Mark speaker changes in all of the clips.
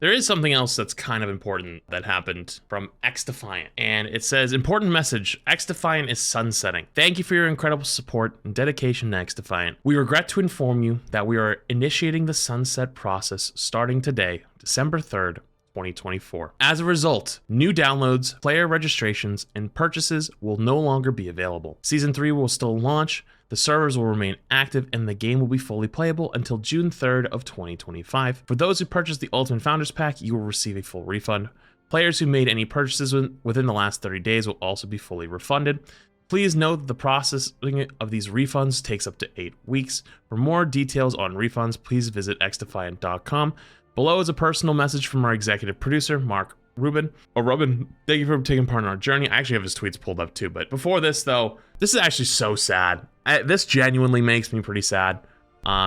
Speaker 1: There is something else that's kind of important that happened from XDefiant, and it says, important message, XDefiant is sunsetting. Thank you for your incredible support and dedication to XDefiant. We regret to inform you that we are initiating the sunset process starting today, December 3rd, 2024. As a result, new downloads, player registrations, and purchases will no longer be available. Season 3 will still launch, the servers will remain active, and the game will be fully playable until June 3rd of 2025. For those who purchased the Ultimate Founders Pack, you will receive a full refund. Players who made any purchases within the last 30 days will also be fully refunded. Please note that the processing of these refunds takes up to 8 weeks. For more details on refunds, please visit xdefiant.com. Below is a personal message from our executive producer, Mark Rubin. Oh, Rubin, thank you for taking part in our journey. I actually have his tweets pulled up too, but before this though, this is actually so sad. This genuinely makes me pretty sad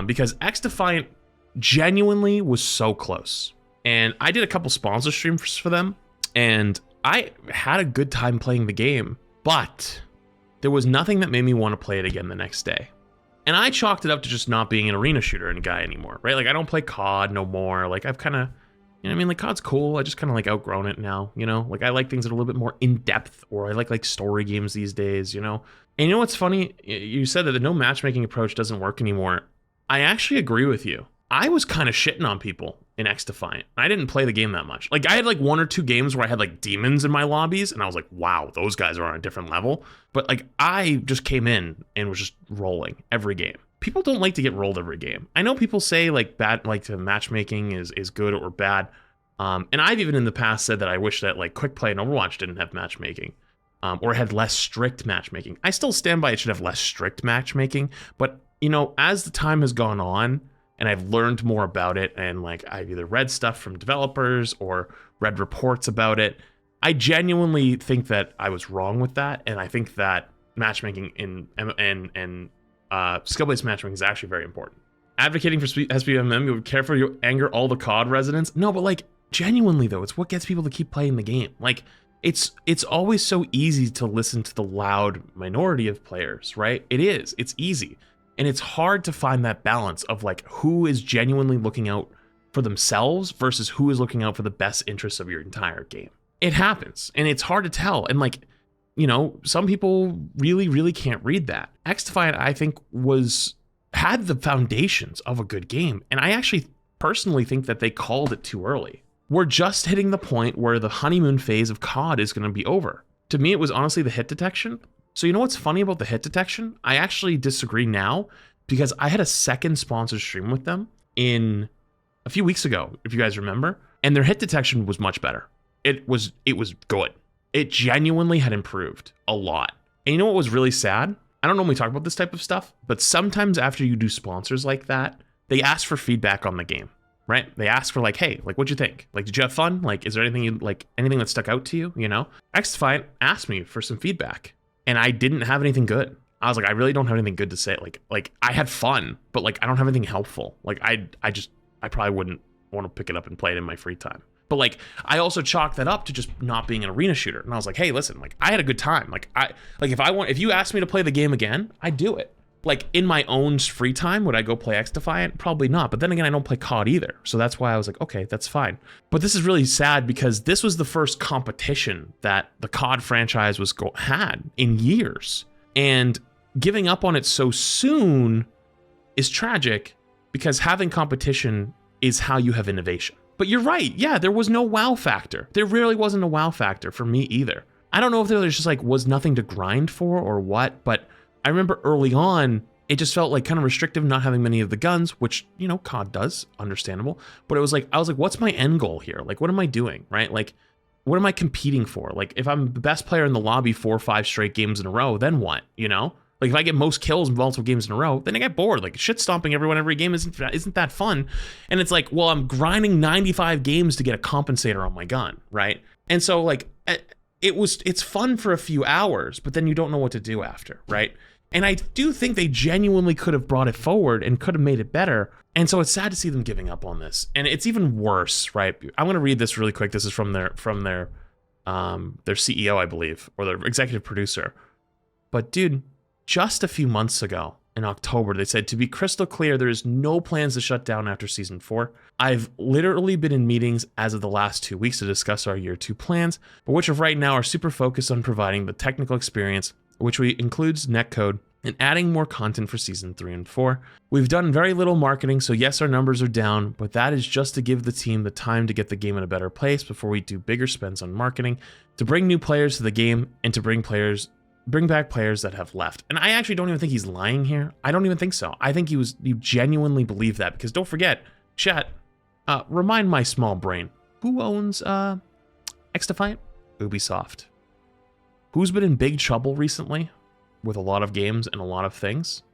Speaker 1: because XDefiant genuinely was so close. And I did a couple sponsor streams for them and I had a good time playing the game, but there was nothing that made me want to play it again the next day. And I chalked it up to just not being an arena shooter and guy anymore, right? Like I don't play COD no more. Like I've kind of, you know what I mean? Like COD's cool. I just kind of like outgrown it now, you know? Like I like things that are a little bit more in depth, or I like story games these days, you know? And you know what's funny? You said that the no matchmaking approach doesn't work anymore. I actually agree with you. I was kind of shitting on people in XDefiant. I didn't play the game that much. Like I had like 1 or 2 games where I had like demons in my lobbies and I was like, wow, those guys are on a different level. But like I just came in and was just rolling every game. People don't like to get rolled every game. I know people say like bad, like the matchmaking is good or bad. And I've even in the past said that I wish that like Quick Play and Overwatch didn't have matchmaking or had less strict matchmaking. I still stand by it should have less strict matchmaking. But, you know, as the time has gone on and I've learned more about it and like I've either read stuff from developers or read reports about it, I genuinely think that I was wrong with that. And I think that matchmaking and skill-based matchmaking is actually very important. Advocating for SBMM, you would carefully anger all the COD residents. No, but like genuinely though, it's what gets people to keep playing the game. Like it's always so easy to listen to the loud minority of players, right? It is. It's easy. And it's hard to find that balance of like who is genuinely looking out for themselves versus who is looking out for the best interests of your entire game. It happens and it's hard to tell. And like, you know, some people really, really can't read that. XDefiant, I think, had the foundations of a good game. And I actually personally think that they called it too early. We're just hitting the point where the honeymoon phase of COD is going to be over. To me, it was honestly the hit detection. So you know what's funny about the hit detection? I actually disagree now because I had a second sponsored stream with them in a few weeks ago, if you guys remember, and their hit detection was much better. It was good. It genuinely had improved a lot. And you know what was really sad? I don't normally talk about this type of stuff, but sometimes after you do sponsors like that, they ask for feedback on the game, right? They ask for like, hey, like, what'd you think? Like, did you have fun? Like, is there anything anything that stuck out to you? You know, XDefiant asked me for some feedback and I didn't have anything good. I was like, I really don't have anything good to say. Like I had fun, but like, I don't have anything helpful. Like I probably wouldn't want to pick it up and play it in my free time. But like, I also chalked that up to just not being an arena shooter. And I was like, hey, listen, like I had a good time. Like if you asked me to play the game again, I'd do it. Like in my own free time, would I go play XDefiant? Probably not. But then again, I don't play COD either. So that's why I was like, okay, that's fine. But this is really sad because this was the first competition that the COD franchise had in years. And giving up on it so soon is tragic because having competition is how you have innovation. But you're right. Yeah, there was no wow factor. There really wasn't a wow factor for me either. I don't know if there was just like was nothing to grind for or what, but I remember early on, it just felt like kind of restrictive not having many of the guns, which, you know, COD does, understandable. But it was like, I was like, what's my end goal here? Like, what am I doing, right? Like, what am I competing for? Like, if I'm the best player in the lobby 4 or 5 straight games in a row, then what, you know? Like if I get most kills in multiple games in a row, then I get bored. Like shit stomping everyone every game isn't that fun. And it's like, well, I'm grinding 95 games to get a compensator on my gun, right? And so like it's fun for a few hours, but then you don't know what to do after, right? And I do think they genuinely could have brought it forward and could have made it better. And so it's sad to see them giving up on this. And it's even worse, right? I'm going to read this really quick. This is from their CEO, I believe, or their executive producer. But dude, just a few months ago, in October. They said, to be crystal clear, there is no plans to shut down after Season 4. I've literally been in meetings as of the last 2 weeks to discuss our Year 2 plans, but which of right now are super focused on providing the technical experience, which includes netcode, and adding more content for Season 3 and 4. We've done very little marketing, so yes, our numbers are down, but that is just to give the team the time to get the game in a better place before we do bigger spends on marketing, to bring new players to the game, and to bring back players that have left. And I actually don't even think he's lying here. I don't even think so. I think you genuinely believe that, because don't forget, chat, remind my small brain, who owns XDefiant? Ubisoft. Who's been in big trouble recently with a lot of games and a lot of things?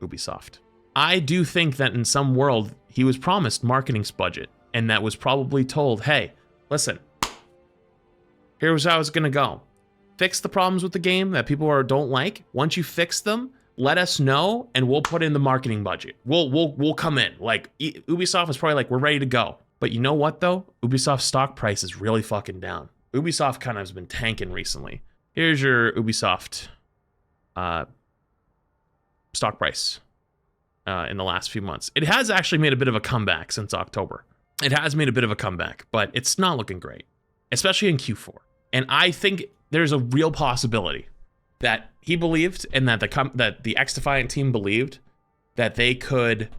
Speaker 1: Ubisoft. I do think that in some world, he was promised marketing's budget, and that was probably told, hey, listen, here's how it's gonna go. Fix the problems with the game that people don't like. Once you fix them, let us know, and we'll put in the marketing budget. We'll come in. Like, Ubisoft is probably like, we're ready to go. But you know what, though? Ubisoft's stock price is really fucking down. Ubisoft kind of has been tanking recently. Here's your Ubisoft stock price in the last few months. It has actually made a bit of a comeback since October. It has made a bit of a comeback, but it's not looking great, especially in Q4. And I think there's a real possibility that he believed, and that the XDefiant team believed, that they could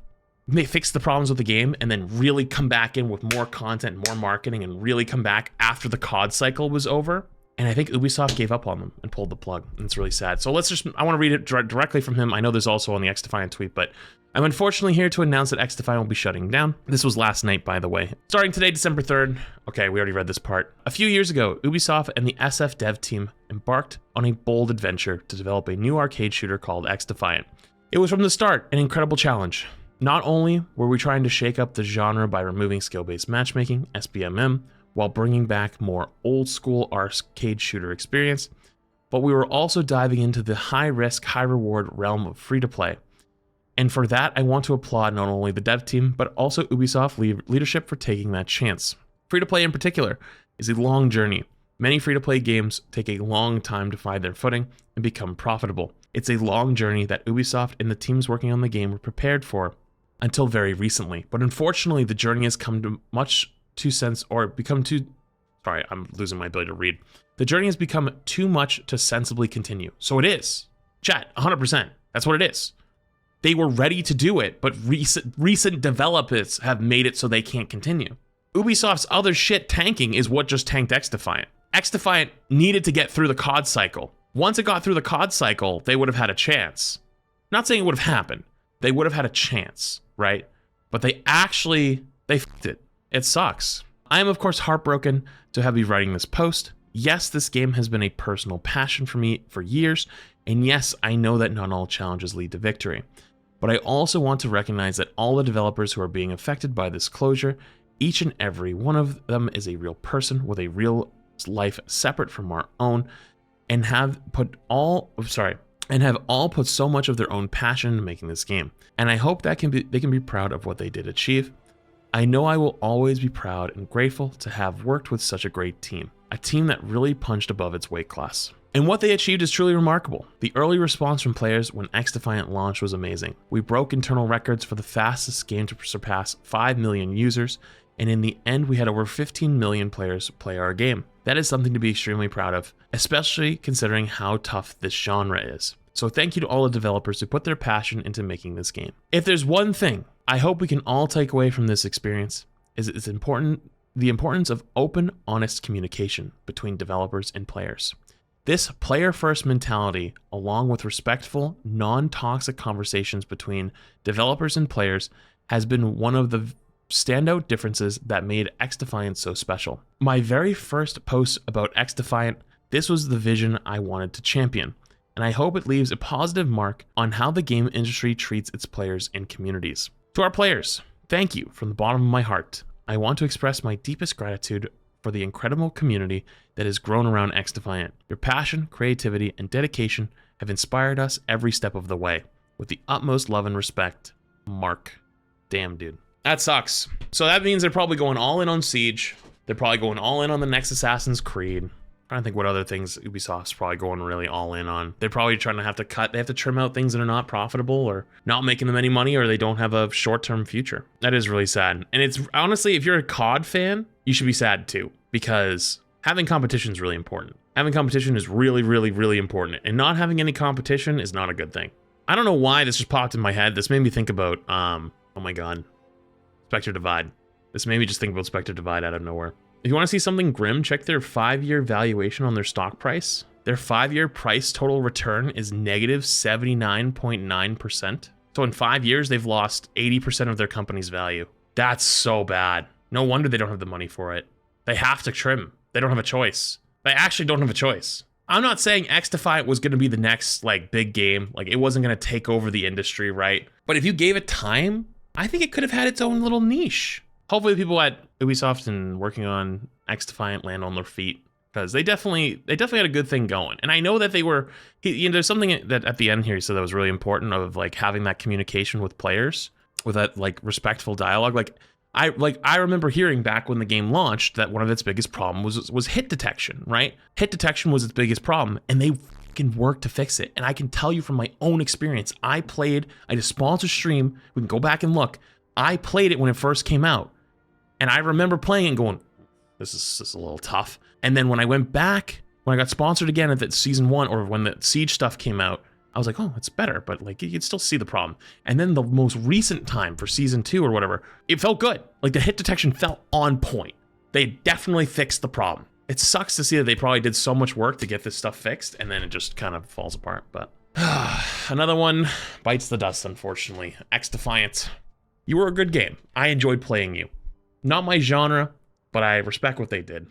Speaker 1: fix the problems with the game and then really come back in with more content, more marketing, and really come back after the COD cycle was over. And I think Ubisoft gave up on them and pulled the plug, and it's really sad. So I want to read it directly from him. I know there's also on the XDefiant tweet, but I'm unfortunately here to announce that XDefiant will be shutting down. This was last night, by the way. Starting today, December 3rd. Okay, we already read this part. A few years ago, Ubisoft and the SF dev team embarked on a bold adventure to develop a new arcade shooter called XDefiant. It was from the start an incredible challenge. Not only were we trying to shake up the genre by removing skill-based matchmaking, SBMM, while bringing back more old-school arcade shooter experience, but we were also diving into the high-risk, high-reward realm of free-to-play. And for that, I want to applaud not only the dev team, but also Ubisoft leadership for taking that chance. Free-to-play in particular is a long journey. Many free-to-play games take a long time to find their footing and become profitable. It's a long journey that Ubisoft and the teams working on the game were prepared for until very recently. But unfortunately, the journey has come to sorry, I'm losing my ability to read. The journey has become too much to sensibly continue. So it is. Chat, 100%. That's what it is. They were ready to do it, but recent developers have made it so they can't continue. Ubisoft's other shit tanking is what just tanked XDefiant. XDefiant needed to get through the COD cycle. Once it got through the COD cycle, they would have had a chance. Not saying it would have happened. They would have had a chance, right? But they fucked it. It sucks. I am, of course, heartbroken to have you writing this post. Yes, this game has been a personal passion for me for years, and yes, I know that not all challenges lead to victory. But I also want to recognize that all the developers who are being affected by this closure, each and every one of them is a real person with a real life separate from our own, and have all put so much of their own passion into making this game. And I hope that they can be proud of what they did achieve. I know I will always be proud and grateful to have worked with such a great team, a team that really punched above its weight class. And what they achieved is truly remarkable. The early response from players when XDefiant launched was amazing. We broke internal records for the fastest game to surpass 5 million users, and in the end we had over 15 million players play our game. That is something to be extremely proud of, especially considering how tough this genre is. So thank you to all the developers who put their passion into making this game. If there's one thing I hope we can all take away from this experience, is the importance of open, honest communication between developers and players. This player-first mentality, along with respectful, non-toxic conversations between developers and players, has been one of the standout differences that made XDefiant so special. My very first post about XDefiant, this was the vision I wanted to champion, and I hope it leaves a positive mark on how the game industry treats its players and communities. To our players, thank you from the bottom of my heart. I want to express my deepest gratitude for the incredible community that has grown around XDefiant. Your passion, creativity, and dedication have inspired us every step of the way. With the utmost love and respect, Mark. Damn, dude. That sucks. So that means they're probably going all in on Siege. They're probably going all in on the next Assassin's Creed. I don't think what other things Ubisoft's probably going really all in on. They're probably trying to have to cut. They have to trim out things that are not profitable or not making them any money, or they don't have a short-term future. That is really sad. And it's honestly, if you're a COD fan, you should be sad too, because having competition is really important. Having competition is really, really, really important. And not having any competition is not a good thing. I don't know why this just popped in my head. This made me think about, oh my God, Spectre Divide. This made me just think about Spectre Divide out of nowhere. If you want to see something grim, check their 5-year valuation on their stock price. Their 5-year price total return is negative 79.9%. So in 5 years, they've lost 80% of their company's value. That's so bad. No wonder they don't have the money for it. They have to trim. They don't have a choice. They actually don't have a choice. I'm not saying XDefiant was going to be the next like big game. Like it wasn't going to take over the industry, right? But if you gave it time, I think it could have had its own little niche. Hopefully the people at Ubisoft and working on XDefiant land on their feet, because they definitely had a good thing going. And I know that they were, there's something that at the end here he said that was really important of like having that communication with players, with that like respectful dialogue. I remember hearing back when the game launched that one of its biggest problems was hit detection, right? Hit detection was its biggest problem, and they fucking worked to fix it. And I can tell you from my own experience, I did sponsored stream, we can go back and look. I played it when it first came out. And I remember playing it and going, this is a little tough. And then when I went back, when I got sponsored again at the season 1, or when the Siege stuff came out, I was like, oh, it's better, but like you could still see the problem. And then the most recent time for season 2 or whatever, it felt good. Like the hit detection felt on point. They definitely fixed the problem. It sucks to see that they probably did so much work to get this stuff fixed, and then it just kind of falls apart. But another one bites the dust, unfortunately. XDefiant. You were a good game. I enjoyed playing you. Not my genre, but I respect what they did.